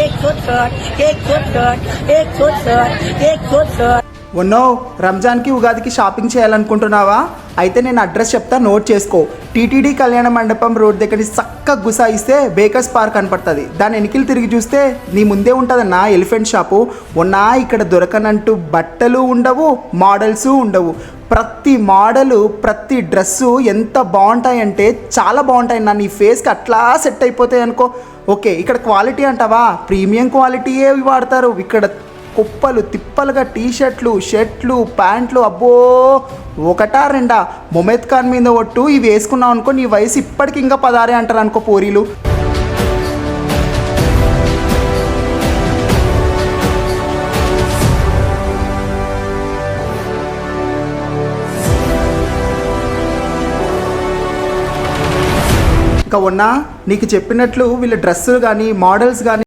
एक छोट शर्ट एक छोट शर्ट एक छोट शर्ट एक छोट शर्ट ఉన్నో రంజాన్కి ఉగాదికి షాపింగ్ చేయాలనుకుంటున్నావా? అయితే నేను అడ్రస్ చెప్తా, నోట్ చేసుకో. టీటీడీ కళ్యాణ మండపం రోడ్ దగ్గర చక్కగా గుసాయిస్తే బేకర్స్ పార్క్ కనపడుతుంది. దాని వెనకలు తిరిగి చూస్తే నీ ముందే ఉంటుందన్న ఎలిఫెంట్ షాపు. ఉన్నా ఇక్కడ దొరకనంటూ బట్టలు ఉండవు, మోడల్స్ ఉండవు. ప్రతి మోడలు ప్రతి డ్రెస్సు ఎంత బాగుంటాయంటే చాలా బాగుంటాయి. నా నీ ఫేస్కి అట్లా సెట్ అయిపోతాయి అనుకో. ఓకే, ఇక్కడ క్వాలిటీ అంటావా? ప్రీమియం క్వాలిటీయే వాడతారు ఇక్కడ. కుప్పలు తిప్పలుగా టీషర్ట్లు, షర్ట్లు, ప్యాంట్లు, అబ్బో ఒకటా రెండా? మొమెద్ ఖాన్ మీద ఒట్టు ఇవి వేసుకున్నావు అనుకో, నీ వయసు ఇప్పటికి ఇంకా 16 అంటారు అనుకో పోరీలు. ఇంకా ఉన్నా నీకు చెప్పినట్లు వీళ్ళ డ్రెస్సులు కానీ మోడల్స్ కానీ